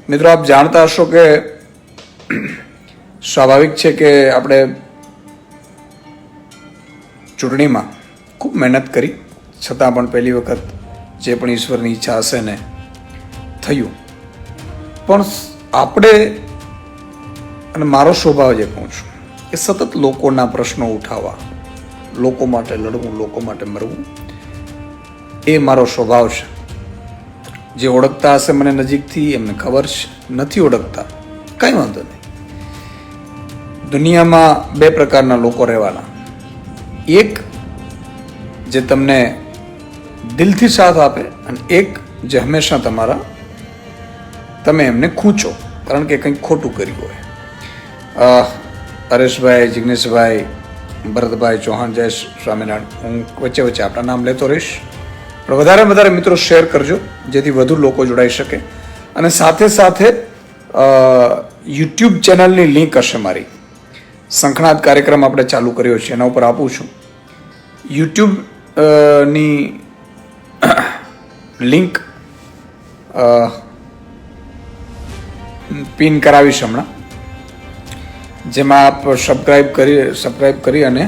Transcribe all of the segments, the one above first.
મિત્રો, આપ જાણતા હશો કે સ્વાભાવિક છે કે આપણે ચૂંટણીમાં ખૂબ મહેનત કરી, છતાં પણ પહેલી વખત જે પણ ઈશ્વરની ઈચ્છા હશે ને થયું. પણ આપણે, અને મારો સ્વભાવ જે કહું છું કે સતત લોકોના પ્રશ્નો ઉઠાવવા, લોકો માટે લડવું, લોકો માટે મરવું, એ મારો સ્વભાવ છે. જે ઓળખતા હશે મને નજીકથી એમને ખબર છે, નથી ઓળખતા કંઈ વાંધો નહીં. દુનિયામાં બે પ્રકારના લોકો રહેવાના. એક જે તમને દિલથી સાથ આપે અને એક જે હંમેશા તમે એમને ખૂંચો કારણ કે કંઈક ખોટું કર્યું હોય. હરેશભાઈ, જિગ્નેશભાઈ, ભરતભાઈ ચૌહાણ, જય સ્વામિનારાયણ, હું વચ્ચે વચ્ચે આપણા નામ લેતો રહીશ, પણ વધારે મિત્રો શેર કરજો જેથી વધુ લોકો જોડાઈ શકે. અને સાથે સાથે યુટ્યુબ ચેનલની લિંક હશે મારી, શંખનાદ કાર્યક્રમ આપણે ચાલુ કર્યો છે, એના ઉપર આપું છું. યુટ્યુબ ની લિંક પિન કરાવીશ હમણાં, જેમાં આપ સબસ્ક્રાઇબ કરી અને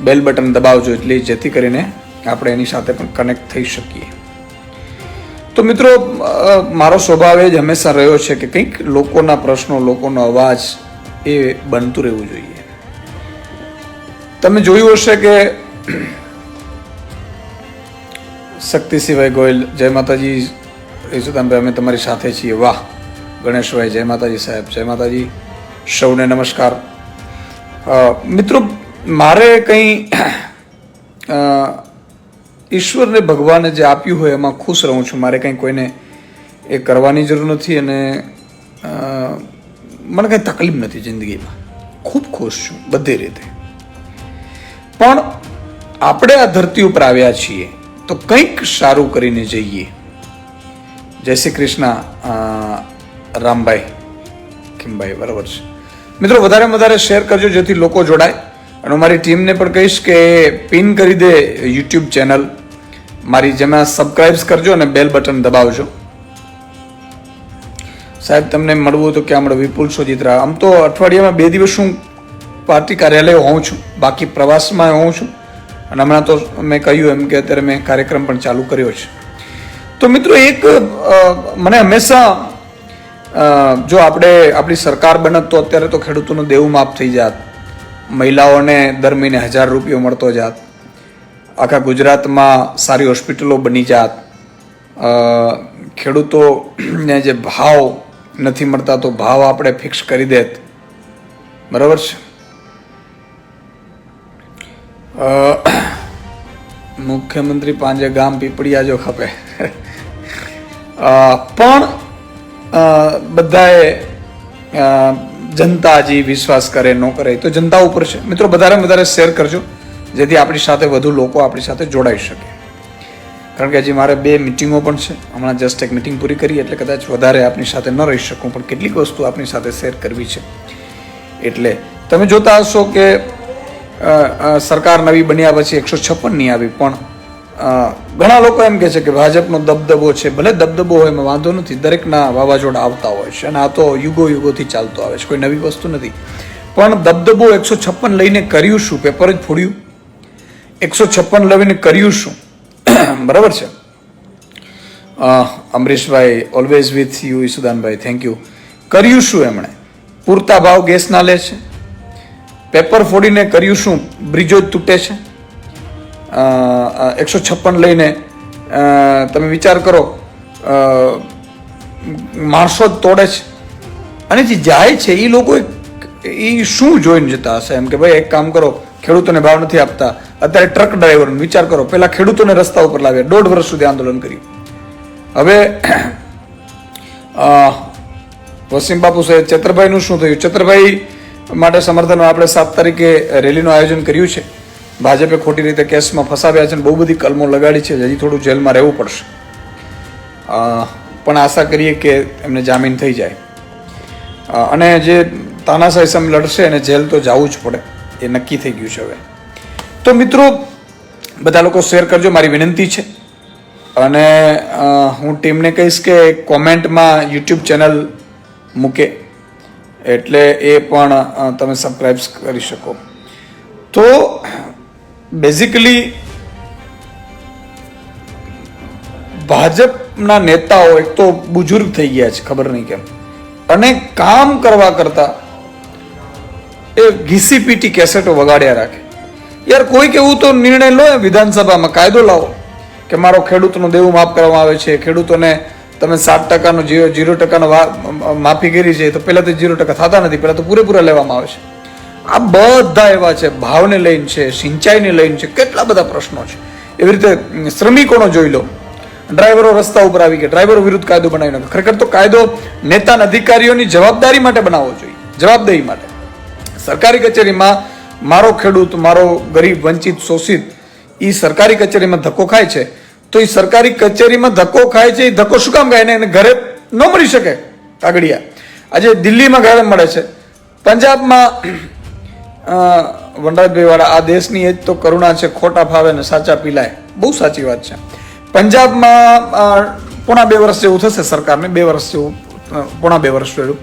બેલ બટન દબાવજો, એટલે જેથી કરીને આપણે એની સાથે પણ કનેક્ટ થઈ શકીએ. તો મિત્રો, મારો સ્વભાવ એ જ હંમેશા રહ્યો છે કે કંઈક લોકોના પ્રશ્નો, લોકોનો અવાજ એ બનતું રહેવું જોઈએ. તમે જોયું હશે કે શક્તિસિંહભાઈ ગોયલ, જય માતાજી ઈસુદાનભાઈ, અમે તમારી સાથે છીએ. વાહ ગણેશભાઈ, જય માતાજી સાહેબ, જય માતાજી, સૌને નમસ્કાર. મિત્રો, મારે કંઈ ઈશ્વરને, ભગવાને જે આપ્યું હોય એમાં ખુશ રહું છું. મારે કંઈ કોઈને એ કરવાની જરૂર નથી અને મને કંઈ તકલીફ નથી જિંદગીમાં. ખૂબ ખુશ છું બધી રીતે. પણ આપણે આ ધરતી ઉપર આવ્યા છીએ તો કંઈક સારું કરીને જઈએ. જય શ્રી કૃષ્ણ રામભાઈ, કિમભાઈ, બરાબર છે. મિત્રો, વધારે શેર કરજો જેથી લોકો જોડાય. અને મારી ટીમને પણ કહીશ કે પિન કરી દે યુટ્યુબ ચેનલ મારી, જેમાં સબસ્ક્રાઇબ કરજો અને બેલ બટન દબાવજો. સાહેબ, તમને મળવું તો ક્યાં મળે? વિપુલ સોજિત્રા, આમ તો અઠવાડિયામાં 2 દિવસ હું પાર્ટી કાર્યાલય હોઉં છું, બાકી પ્રવાસમાં હોઉં છું. અને હમણાં તો મેં કહ્યું એમ કે અત્યારે મેં કાર્યક્રમ પણ ચાલુ કર્યો છે. તો મિત્રો, એક મને હંમેશા જો આપણી સરકાર બનત તો અત્યારે તો ખેડૂતોનું દેવું માફ થઈ જાત, મહિલાઓને દર મહિને 1000 રૂપિયા મળતો જાત, આખા ગુજરાતમાં સારી હોસ્પિટલો બની જાત, ખેડૂતોને જે ભાવ નથી મળતા તો ભાવ આપણે ફિક્સ કરી દેત, બરાબર છે. મુખ્યમંત્રી પાંજે ગામ પીપળિયા જો ખપે. પણ બધાએ જનતા હજી વિશ્વાસ કરે ન કરે તો જનતા ઉપર છે. મિત્રો, વધારે શેર કરજો જેથી આપણી સાથે વધુ લોકો આપણી સાથે જોડાઈ શકે. કારણ કે હજી મારે 2 મિટિંગો પણ છે. હમણાં જસ્ટ એક મિટિંગ પૂરી કરી એટલે કદાચ વધારે આપણી સાથે ન રહી શકું, પણ કેટલીક વસ્તુ આપણી સાથે શેર કરવી છે. એટલે તમે જોતા હશો કે સરકાર નવી બન્યા પછી 156 નહીં આવી, પણ ઘણા લોકો એમ કહે છે કે ભાજપનો દબદબો છે. ભલે દબદબો હોય એમાં વાંધો નથી, દરેકના વાવાઝોડા આવતા હોય છે અને આ તો યુગોથી ચાલતો આવે છે, કોઈ નવી વસ્તુ નથી. પણ દબદબો 156 લઈને કર્યું શું? પેપર જ ફોડ્યું? 156 લઈને કર્યું શું? બરાબર છે. Amrishbhai, always with you. Isudanbhai, thank you. કર્યું શું એમણે? પૂરતા ભાવ ગેસના લે છે. પેપર ફોડીને કર્યું શું? બ્રિજો જ તૂટે છે. 156 લઈને તમે વિચાર કરો, માણસો જ તોડે છે. અને જે જાય છે એ લોકો એ શું જોઈને જતા હશે? એમ કે ભાઈ એક કામ કરો, ખેડૂતોને ભાવ નથી આપતા. અત્યારે ટ્રક ડ્રાઈવર વિચાર કરો, પહેલા ખેડૂતોને રસ્તા ઉપર લાવ્યા, 1.5 વર્ષ સુધી આંદોલન કર્યું. હવે વસીમ બાપુ સાહેબ, ચેતરભાઈનું શું થયું? ચેતરભાઈ માટે સમર્થનમાં આપણે 7 તારીખે રેલીનું આયોજન કર્યું છે. ભાજપે ખોટી રીતે કેસમાં ફસાવ્યા છે અને બહુ બધી કલમો લગાડી છે. હજી થોડું જેલમાં રહેવું પડશે, પણ આશા કરીએ કે એમને જામીન થઈ જાય. અને જે તાનાશાહી સામે લડશે એને જેલ તો જવું જ પડે, એ નક્કી થઈ ગયું છે હવે. તો મિત્રો, બધા લોકો શેર કરજો, મારી વિનંતી છે. અને હું ટીમને કહીશ કે કોમેન્ટમાં યુટ્યુબ ચેનલ મૂકે એટલે એ પણ તમે સબસ્ક્રાઈબ કરી શકો. તો બેઝિકલી ભાજપના નેતાઓ એક તો બુજુર્ગ થઈ ગયા છે, ખબર નહીં કેમ, અને કામ કરવા કરતા એ ઘીસી પીટી કેસેટો વગાડ્યા રાખે. યાર કોઈક એવું તો નિર્ણય લો વિધાનસભામાં, કાયદો લાવો કે મારો ખેડૂતનું દેવું માફ કરવામાં આવે છે, ખેડૂતોને તમે 7%નો 0% માફી કરી છે, તો પહેલા તો 0% થતા નથી, પહેલા તો પૂરેપૂરા લેવામાં આવે છે. આ બધા એવા છે, ભાવને લઈને છે, સિંચાઈને લઈને છે, કેટલા બધા પ્રશ્નો છે. એવી રીતે શ્રમિકોનો જોઈ લો, ડ્રાઈવરો રસ્તા ઉપર આવી ગયા, ડ્રાઈવરો વિરુદ્ધ કાયદો બનાવી નાખ્યો. ખરેખર તો કાયદો નેતા અધિકારીઓની જવાબદારી માટે બનાવવો જોઈએ, જવાબદારી માટે. સરકારી કચેરીમાં મારો ખેડૂત, મારો ગરીબ, વંચિત, શોષિત એ સરકારી કચેરીમાં ધક્કો ખાય છે, તો એ સરકારી કચેરીમાં ધક્કો ખાય છે, એ ધક્કો શું કામ ખાય? એને ઘરે ન મળી શકે કાગડિયા. આજે દિલ્હીમાં ઘરે મળે છે, પંજાબમાં વનરાજભાઈ વાળા આ દેશની એ જ તો કરુણા છે, ખોટા ફાવે ને સાચા પીલાય. બહુ સાચી વાત છે. પંજાબમાં પોણા 2 વર્ષ જેવું થશે સરકારને, 2 વર્ષ જેવું, પોણા 2 વર્ષ જેવું.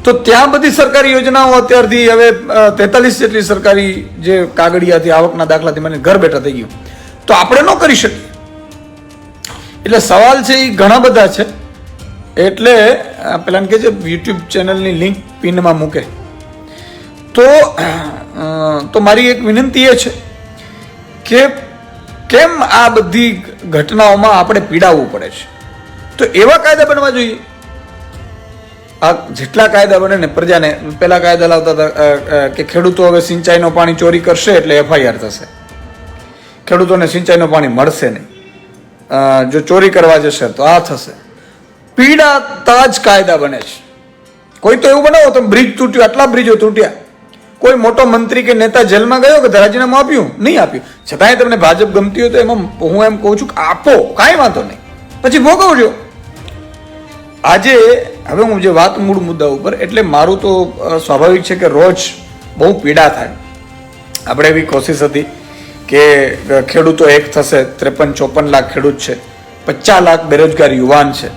તો ત્યાં બધી સરકારી યોજનાઓ અત્યારથી હવે 43 જેટલી સરકારી જે કાગળિયાથી, આવકના દાખલાથી મને ઘર બેઠા થઈ ગયું. તો આપણે ન કરી શકીએ. એટલે સવાલ છે એ ઘણા બધા છે. એટલે પેલા કે છે યુટ્યુબ ચેનલની લિંક પિનમાં મૂકે. તો મારી એક વિનંતી એ છે કે કેમ આ બધી ઘટનાઓમાં આપણે પીડાવવું પડે છે? તો એવા કાયદા બનવા જોઈએ. આ જેટલા કાયદા બને ને પ્રજાને, પેલા કાયદા લાવતા હતા કે ખેડૂતો હવે સિંચાઈનું પાણી ચોરી કરશે એટલે FIR થશે, ખેડૂતોને સિંચાઈનું પાણી મળશે નહીં, જો ચોરી કરવા જશે તો આ થશે. પીડાતા જ કાયદા બને છે. કોઈ તો એવું બનાવો, તમે બ્રિજ તૂટ્યો, આટલા બ્રિજો તૂટ્યા, કોઈ મોટો મંત્રી કે નેતા જેલમાં ગયો કે રાજીનામું આપ્યું? નહીં આપ્યું. છતાંય તમને ભાજપ ગમતી હોય તો એમાં હું એમ કહું છું કે આપો, કાંઈ વાંધો નહીં, પછી ભોગવજો. આજે હવે હું જે વાત મૂળ મુદ્દા ઉપર, એટલે મારું તો સ્વાભાવિક છે કે રોજ બહુ પીડા થાય. આપણે એવી કોશિશ હતી કે ખેડૂતો એક થશે, 53-54 લાખ ખેડૂત છે, 50 લાખ બેરોજગાર યુવાન છે,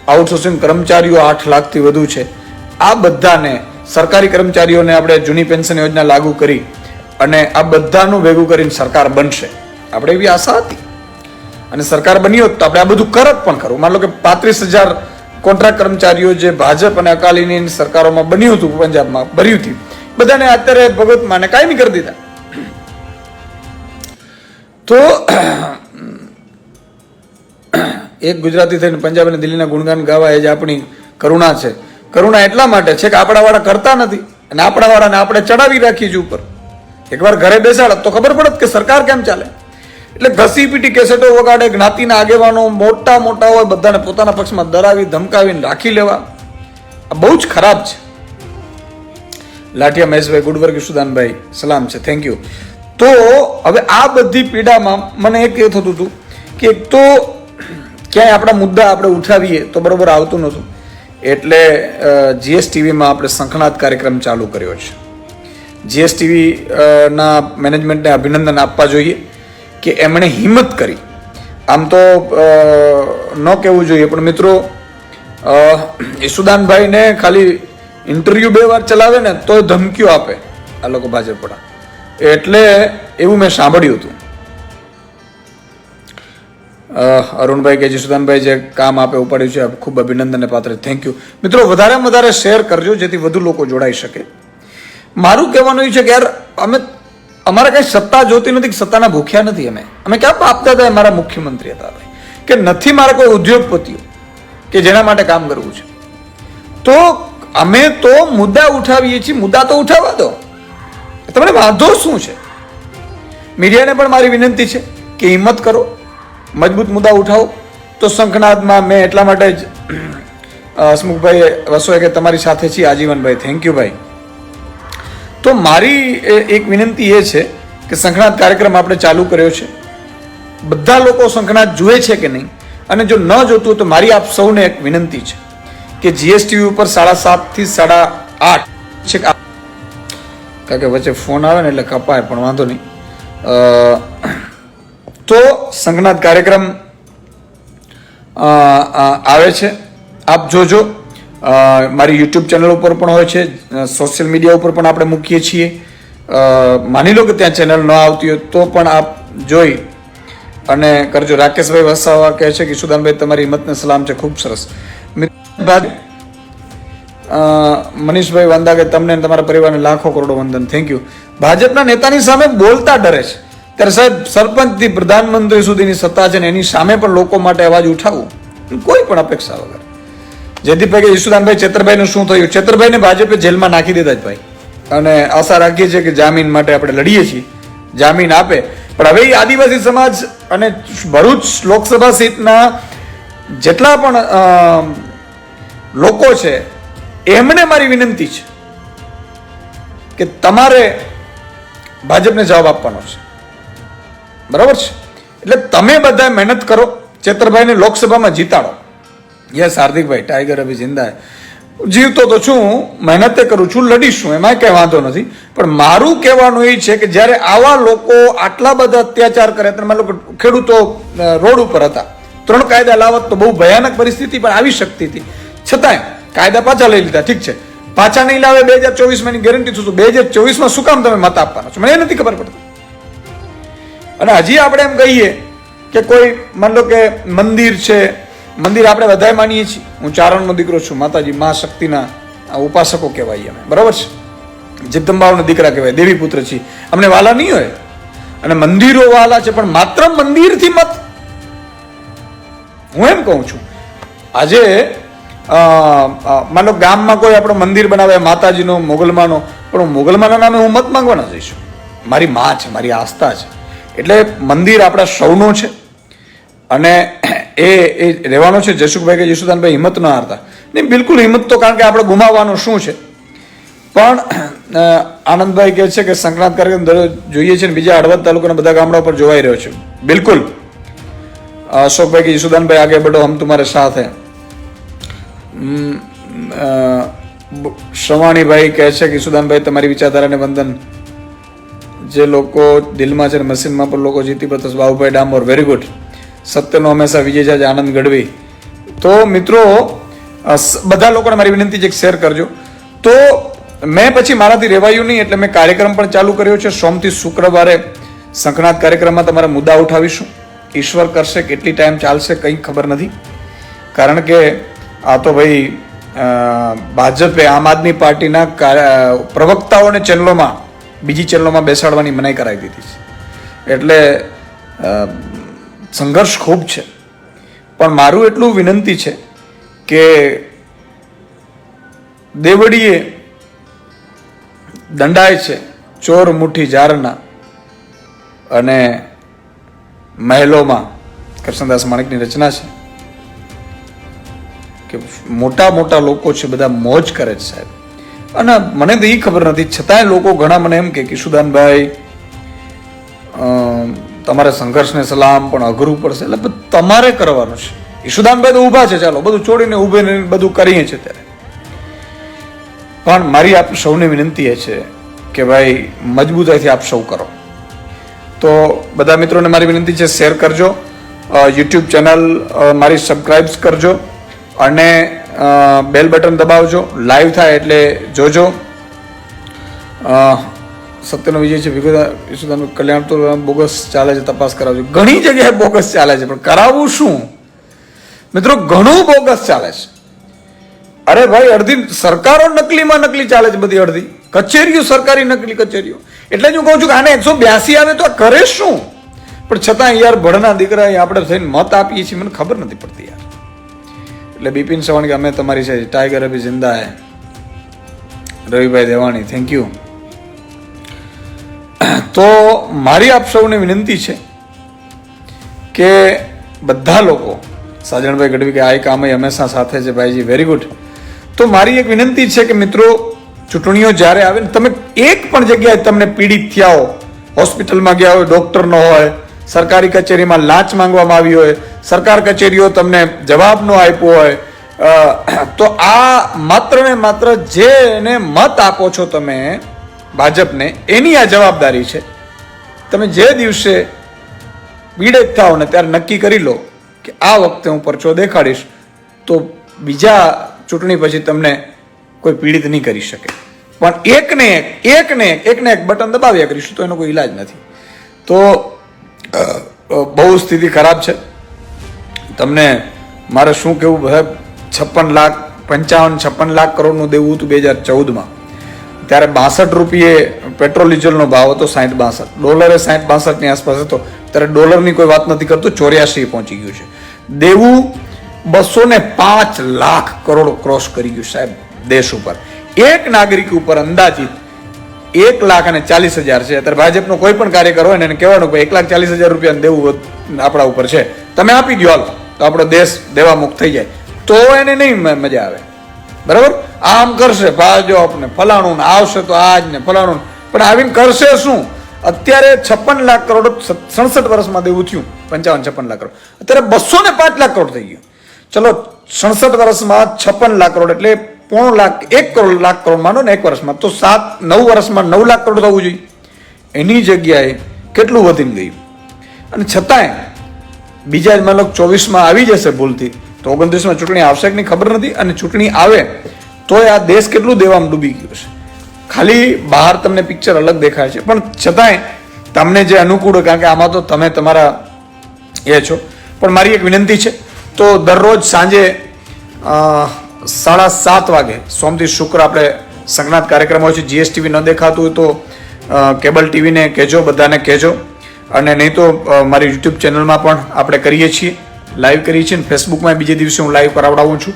આઉટસોર્સિંગ કર્મચારીઓ 8 લાખથી વધુ છે. આ બધાને, સરકારી કર્મચારીઓને આપણે જૂની પેન્શન યોજના લાગુ કરી અને આ બધાનું ભેગું કરીને સરકાર બનશે, આપણે એવી આશા હતી. અને સરકાર બની હોત તો આપણે આ બધું કરત પણ ખરું. માન લો કે 35,000 કોન્ટ્રાક્ટ કર્મચારીઓ જે ભાજપ અને અકાલીની સરકારોમાં બન્યું હતું, પંજાબમાં ભર્યું હતું, બધાને અત્યારે ભગવતમાને કાયમી કરી દીધા. તો એક ગુજરાતી થઈને પંજાબ અને દિલ્હીના ગુણગાન ગાવા એ જ આપણી કરુણા છે. કરુણા એટલા માટે છે કે આપણા વાળા કરતા નથી અને આપણા વાળાને આપણે ચડાવી રાખીએ છીએ ઉપર. એકવાર ઘરે બેસાડત તો ખબર પડત કે સરકાર કેમ ચાલે. એટલે ઘસી પીટી કેસેટો વગાડે, જ્ઞાતિના આગેવાનો મોટા મોટા હોય બધાને પોતાના પક્ષમાં ડરાવી ધમકાવીને રાખી લેવા, આ બહુ જ ખરાબ છે. લાઠિયા મહેશભાઈ, ગુડવર્ગ સુદાનભાઈ, સલામ છે, થેન્ક યુ. તો હવે આ બધી પીડામાં મને એક એ થતું હતું કે એક તો ક્યાંય આપણા મુદ્દા આપણે ઉઠાવીએ તો બરોબર આવતું નહોતું. એટલે GSTVમાં આપણે શંખનાદ કાર્યક્રમ ચાલુ કર્યો છે. GSTV ના મેનેજમેન્ટને અભિનંદન આપવા જોઈએ કે એમણે હિંમત કરી. આમ તો ન કહેવું જોઈએ, પણ મિત્રો યશુદાનભાઈને ખાલી ઇન્ટરવ્યુ 2 વાર ચલાવે ને તો ધમકીઓ આપે આ લોકો ભાજપવાળા. એટલે એવું મેં સાંભળ્યું હતું. અરુણભાઈ કે યશુદાનભાઈ જે કામ આપે ઉપાડ્યું છે ખૂબ અભિનંદનને પાત્ર, થેન્ક યુ. મિત્રો વધારેમાં વધારે શેર કરજો જેથી વધુ લોકો જોડાઈ શકે. મારું કહેવાનું એ છે કે યાર અમારે કઈ સત્તા જોતી નથી, સત્તાના ભૂખ્યા નથી. અમે ક્યાં આપતા હતા મારા મુખ્યમંત્રી હતા કે નથી મારા કોઈ ઉદ્યોગપતિઓ કે જેના માટે કામ કરવું છે. તો અમે તો મુદ્દા ઉઠાવીએ છીએ, મુદ્દા તો ઉઠાવવા દો, તમને વાંધો શું છે? મીડિયાને પણ મારી વિનંતી છે કે હિંમત કરો, મજબૂત મુદ્દા ઉઠાવો. તો શંખનાદમાં મેં એટલા માટે જ હસમુખભાઈ વસોએ કે તમારી સાથે છીએ આજીવનભાઈ, થેન્ક યુ ભાઈ. તો મારી એક વિનંતી એ છે કે શંખનાદ કાર્યક્રમ આપણે ચાલુ કર્યો છે. બધા લોકો શંખનાદ જુએ છે કે નહીં, અને જો ન જોતું તો મારી આપ સૌને એક વિનંતી છે કે GSTV ઉપર 7:30 થી 8:30 છે. કારણ કે વચ્ચે ફોન આવે ને એટલે કપાય, પણ વાંધો નહીં. તો શંખનાદ કાર્યક્રમ આવે છે, આપ જોજો. મારી યુટ્યુબ ચેનલ ઉપર પણ હોય છે, સોશિયલ મીડિયા ઉપર પણ આપણે મૂકીએ છીએ. માની લો કે ત્યાં ચેનલ ન આવતી હોય તો પણ આપ જોઈ અને કરજો. રાકેશભાઈ વસાવા કહે છે કે ઈશુદાનભાઈ તમારી હિંમતને સલામ છે, ખૂબ સરસ. મનીષભાઈ વાંદા કે તમને તમારા પરિવારને લાખો કરોડો વંદન, થેન્ક યુ. ભાજપના નેતાની સામે બોલતા ડરે છે, ત્યારે સાહેબ સરપંચથી પ્રધાનમંત્રી સુધીની સત્તા છે ને એની સામે પણ લોકો માટે અવાજ ઉઠાવવું કોઈ પણ અપેક્ષા વગર. જયદીપભાઈ કે ઈશુદાનભાઈ ચેતરભાઈનું શું થયું? ચેતરભાઈને ભાજપે જેલમાં નાખી દીધા જ ભાઈ, અને આશા રાખીએ છીએ કે જામીન માટે આપણે લડીએ છીએ, જામીન આપે. પણ હવે આદિવાસી સમાજ અને ભરૂચ લોકસભા સીટના જેટલા પણ લોકો છે એમને મારી વિનંતી છે કે તમારે ભાજપને જવાબ આપવાનો છે, બરાબર છે? એટલે તમે બધા મહેનત કરો, ચેતરભાઈને લોકસભામાં જીતાડો. યસ હાર્દિકભાઈ, ટાઈગર અભી જિંદા હે. જીવતો તો છું, મહેનતે કરું છું, લડીશું, એમાં કઈ વાંધો નથી. પણ મારું કહેવાનું એ છે કે જ્યારે આવા લોકો આટલા બધા અત્યાચાર કરે, તમે લોકો ખેડૂતો રોડ ઉપર હતા, 3 કાયદા લાવત તો બહુ ભયાનક પરિસ્થિતિ પણ આવી શકતી હતી, છતાંય કાયદા પાછા લઈ લીધા. ઠીક છે, પાછા નહીં લાવે 2024 ની ગેરંટી થતું, 2024 શું કામ તમે મત આપવાના છો? મને એ નથી ખબર પડતી. અને હજી આપણે એમ કહીએ કે કોઈ માન લો કે મંદિર છે, મંદિર આપણે બધાય માનીએ છીએ. હું ચારણનો દીકરો છું, માતાજી મા શક્તિના ઉપાસકો કહેવાય અમે, બરાબર છે? જગદંબાઓના દીકરા કહેવાય, દેવી પુત્ર છીએ. અમને વાલા નહીં હોય અને મંદિરો વાલા છે, પણ માત્ર મંદિરથી મત. હું એમ કહું છું, આજે માનો ગામમાં કોઈ આપણો મંદિર બનાવે માતાજીનો, મોગલમાનો, પણ હું મોગલમાના નામે હું મત માંગવાના જઈશું. મારી માં છે, મારી આસ્થા છે. એટલે મંદિર આપણા સૌનો છે અને એ રહેવાનો છે. જશુભાઈ કે યશુદાનભાઈ હિંમત ન હારતા. નહીં, બિલકુલ હિંમત તો, કારણ કે આપણે ગુમાવવાનું શું છે. પણ આનંદભાઈ કહે છે કે સંક્રાંત કાર્યક્રમ જોઈએ છે ને બીજા હળવદ તાલુકાના બધા ગામડા પર જોવાઈ રહ્યો છે. બિલકુલ. અશોકભાઈ કે યશુદાનભાઈ આગે બઢો, હમ તમારે સાથ હૈ. શવાણીભાઈ કહે છે કે ઈશુદાનભાઈ તમારી વિચારધારાને વંદન. જે લોકો દિલમાં છે મશીનમાં પણ લોકો જીતી પડતા. Babubhai Damor, very good. સત્યનો હંમેશા વિજય જાય. આનંદ ગઢવી. તો મિત્રો બધા લોકોને મારી વિનંતી છે કે શેર કરજો. તો મેં પછી મારાથી રહેવાયું નહીં એટલે મેં કાર્યક્રમ પણ ચાલુ કર્યો છે. સોમથી શુક્રવારે સંક્રાંત કાર્યક્રમમાં તમારા મુદ્દા ઉઠાવીશું. ઈશ્વર કરશે, કેટલી ટાઈમ ચાલશે કંઈ ખબર નથી. કારણ કે આ તો ભાઈ ભાજપે આમ આદમી પાર્ટીના પ્રવક્તાઓને ચેનલોમાં, બીજી ચેનલોમાં બેસાડવાની મનાઈ કરાવી દીધી છે. એટલે સંઘર્ષ ખૂબ છે. પણ મારું એટલું વિનંતી છે કે દેવડીએ દંડાય છે ચોર મુઠ્ઠી જારના, અને મહેલોમાં કૃષ્ણદાસ માણેકની રચના છે કે મોટા મોટા લોકો છે બધા મોજ કરે છે સાહેબ. અને મને તો એ ખબર નથી, છતાંય લોકો ઘણા મને એમ કે ઈશુદાનભાઈ તમારે સંઘર્ષને સલામ, પણ અઘરું પડશે. એટલે તમારે કરવાનું છે. ઈશુદાનભાઈ તો ઊભા છે, ચાલો બધું છોડીને ઊભે બધું કરીએ છીએ ત્યારે. પણ મારી આપ સૌને વિનંતી એ છે કે ભાઈ મજબૂતાઈથી આપ સૌ કરો. તો બધા મિત્રોને મારી વિનંતી છે, શેર કરજો, યુટ્યુબ ચેનલ મારી સબસ્ક્રાઇબ કરજો અને બેલ બટન દબાવજો. લાઈવ થાય એટલે જોજો. સત્યનો વિજય છે. વિગત કલ્યાણ તો બોગસ ચાલે છે, તપાસ કરાવજો. ઘણી જગ્યાએ બોગસ ચાલે છે, પણ કરાવવું શું મિત્રો? ઘણું બોગસ ચાલે છે. અરે ભાઈ, અડધી સરકારો નકલીમાં નકલી ચાલે છે, બધી અડધી કચેરીઓ સરકારી નકલી કચેરીઓ. એટલે જ હું કહું છું કે આને 182 આવે તો કરે શું? પણ છતાં યાર ભણના દીકરા આપણે થઈને મત આપીએ છીએ, મને ખબર નથી પડતી યાર. એટલે બિપિન સવાણી કે અમે તમારી છે. ટાઈગર અભી જિંદા હે. રવિભાઈ દેવાણી, થેન્ક યુ. તો મારી આપ સૌને વિનંતી છે કે બધા લોકો, સાજણભાઈ ગઢવી કે આ કામ હંમેશા સાથે છે ભાઈજી, વેરી ગુડ. તો મારી એક વિનંતી છે કે મિત્રો, ચૂંટણીઓ જ્યારે આવે ને, તમે એક પણ જગ્યાએ તમને પીડિત થયા હો, હોસ્પિટલમાં ગયા હોય, ડોક્ટર ન હોય, સરકારી કચેરીમાં લાંચ માંગવામાં આવી હોય, સરકાર કચેરીઓ તમને જવાબ ન આપ્યો હોય, તો આ માત્ર ને માત્ર જેને મત આપો છો તમે ભાજપને, એની આ જવાબદારી છે. તમે જે દિવસે પીડિત થાઓ ને ત્યારે નક્કી કરી લો કે આ વખતે હું પરચો દેખાડીશ તો બીજા ચૂંટણી પછી તમને કોઈ પીડિત નહીં કરી શકે. પણ એકને એક બટન દબાવ્યા કરીશું તો એનો કોઈ ઈલાજ નથી. તો બહુ સ્થિતિ ખરાબ છે. તમને મારે શું કહેવું સાહેબ, 56 લાખ કરોડનું દેવું હતું 2014માં. ત્યારે 62 રૂપિયે પેટ્રોલ ડીઝલનો ભાવ હતો, 60-62 ડોલરે 60-62 ની આસપાસ હતો. ત્યારે ડોલરની કોઈ વાત નથી કરતો, 84 પહોંચી ગયું છે. દેવું 205 લાખ કરોડ ક્રોસ કરી ગયું સાહેબ દેશ ઉપર. એક નાગરિક ઉપર અંદાજિત 1,40,000 છે. અત્યારે ભાજપનો કોઈ પણ કાર્યકર હોય ને એને કહેવાનું કે 1,40,000 રૂપિયા દેવું આપણા ઉપર છે, તમે આપી દો હાલ તો આપણો દેશ દેવા મુક્ત થઈ જાય. તો એને નહીં મજા આવે, બરાબર? આમ કરશે ભાજપ આપને ફલાણું આવશે તો આજ ને ફલાણું, પણ આવીને કરશે શું? અત્યારે 56 લાખ કરોડ 67 વર્ષમાં દેવું થયું, 56 લાખ કરોડ. અત્યારે 205 લાખ કરોડ થઈ ગયું. ચલો 67 વર્ષમાં 56 લાખ કરોડ એટલે 1 લાખ કરોડ માનો ને એક વર્ષમાં, તો 9 વર્ષમાં 9 લાખ કરોડ થવું જોઈએ. એની જગ્યાએ કેટલું વધીને ગયું? અને છતાંય બીજા જ માનો 24માં આવી જશે ભૂલથી તો 29માં ચૂંટણી આવશે કે નહીં ખબર નથી. અને ચૂંટણી આવે તો આ દેશ કેટલું દેવામાં ડૂબી ગયો છે. ખાલી બહાર તમને પિક્ચર અલગ દેખાય છે, પણ છતાંય તમને જે અનુકૂળ હોય, કારણ કે આમાં તો તમે તમારા એ છો. પણ મારી એક વિનંતી છે, તો દરરોજ સાંજે 7:30 વાગે સોમથી શુક્ર આપણે સંજ્ઞાત કાર્યક્રમ હોય છે. GSTV ન દેખાતું હોય તો કેબલ ટીવીને કહેજો, બધાને કહેજો. અને નહીં તો મારી યુટ્યુબ ચેનલમાં પણ આપણે કરીએ છીએ, લાઈવ કરીએ છીએ. ફેસબુકમાં બીજે દિવસે હું લાઈવ કરાવડાવું છું.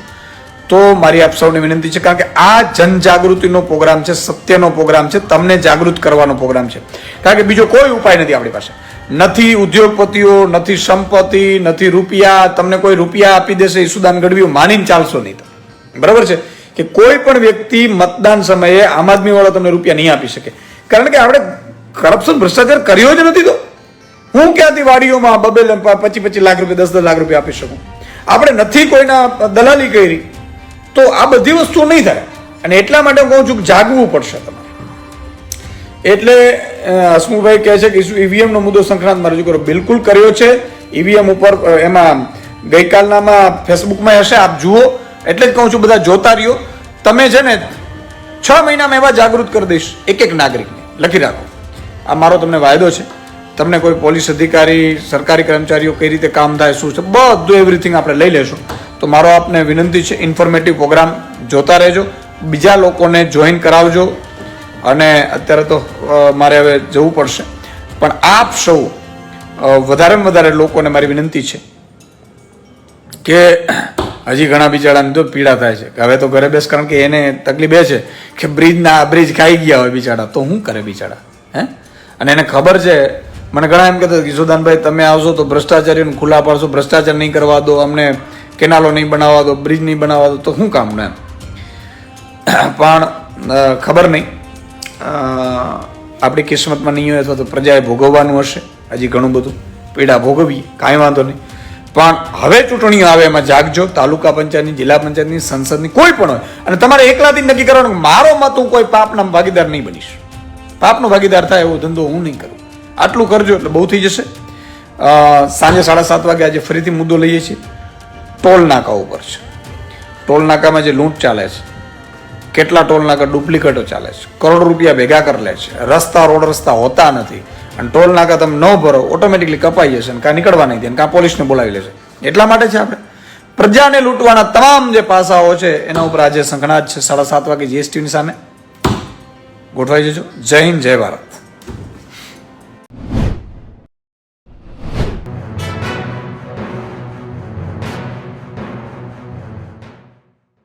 તો મારી આપ સૌને વિનંતી છે, કારણ કે આ જનજાગૃતિનો પ્રોગ્રામ છે, સત્યનો પ્રોગ્રામ છે, તમને જાગૃત કરવાનો પ્રોગ્રામ છે. કારણ કે બીજો કોઈ ઉપાય નથી આપણી પાસે. નથી ઉદ્યોગપતિઓ, નથી સંપત્તિ, નથી રૂપિયા. તમને કોઈ રૂપિયા આપી દેશે ઈસુદાન ગઢવીઓ માનીને ચાલશો નહીં. બરાબર છે કે કોઈ પણ વ્યક્તિ મતદાન સમયે આમ આદમી વાળો તમને રૂપિયા નહીં આપી શકે, કારણ કે આપણે કરપ્શન ભ્રષ્ટાચાર કર્યો જ નથી. તો હું ક્યાંથી વાડીઓમાં 25 લાખ રૂપિયા 10 લાખ રૂપિયા આપી શકું? આપણે નથી કોઈના દલાલી કરી, તો આ બધી વસ્તુઓ નહીં થાય. અને એટલા માટે હું કહું છું કે જાગવું પડશે તમારે. એટલે હસમુખભાઈ કહે છે કે ઈવીએમ નો મુદ્દો સંક્રાંતમાં રજૂ કરો. બિલકુલ કર્યો છે ઈવીએમ ઉપર. એમાં ગઈકાલનામાં ફેસબુકમાં હશે, આપ જુઓ. એટલે જ કહું છું બધા જોતા રહ્યો. તમે છે ને 6 મહિનામાં એવા જાગૃત કરી દઈશ એક નાગરિકને. લખી રાખો, આ મારો તમને વાયદો છે. તમને કોઈ પોલીસ અધિકારી, સરકારી કર્મચારીઓ કઈ રીતે કામ થાય, શું છે, બધું એવરીથિંગ આપણે લઈ લેશું. તો મારો આપને વિનંતી છે, ઇન્ફોર્મેટિવ પ્રોગ્રામ જોતા રહેજો, બીજા લોકોને જોઈન કરાવજો. અને અત્યારે તો મારે હવે જવું પડશે, પણ આપ સૌ વધારેમાં વધારે લોકોને મારી વિનંતી છે કે હજી ઘણા બિચારાને તો પીડા થાય છે કે હવે તો ઘરે બેસ, કારણ કે એને તકલીફ એ છે કે બ્રિજ ખાઈ ગયા હોય બિચારા, તો શું કરે બિચારા? અને એને ખબર છે. મને ઘણા એમ કહેતા ઈસુદાનભાઈ તમે આવશો તો ભ્રષ્ટાચારીઓને ખુલ્લા પાડશો, ભ્રષ્ટાચાર નહીં કરવા દો, અમને કેનાલો નહીં બનાવવા દો, બ્રિજ નહીં બનાવવા દો, તો શું કામનું એમ. પણ ખબર નહીં, આપણી કિસ્મતમાં નહીં હોય અથવા તો પ્રજાએ ભોગવવાનું હશે. હજી ઘણું બધું પીડા ભોગવીએ, કાંઈ વાંધો નહીં. પણ હવે ચૂંટણીઓ આવે એમાં જાગજો. તાલુકા પંચાયતની, જિલ્લા પંચાયતની, સંસદની, કોઈ પણ હોય. અને તમારે એકલાથી નક્કી કરવાનું કે મારો મત હું કોઈ પાપના ભાગીદાર નહીં બનીશ. પાપનો ભાગીદાર થાય એવો ધંધો હું નહીં કરું. આટલું કરજો એટલે બહુ થઈ જશે. સાંજે 7:30 વાગે આજે ફરીથી મુદ્દો લઈએ છીએ. ટોલ નાકા ઉપર છે. ટોલ નાકામાં જે લૂંટ ચાલે છે, કેટલા ટોલ નાકા ડુપ્લિકેટો ચાલે છે, કરોડ રૂપિયા ભેગા કરી લે છે, રોડ રસ્તા હોતા નથી. અને ટોલ નાકા તમે ન ભરો ઓટોમેટિકલી કપાઈ જશે, કાં નીકળવા નહીં દે, કાં પોલીસને બોલાવી લેશે. એટલા માટે છે આપણે પ્રજાને લૂંટવાના તમામ જે પાસાઓ છે એના ઉપર આજે સંઘનાદ છે. 7:30 વાગે GSTVની સામે ગોઠવાઈ જજો. જય હિન્દ, જય ભારત.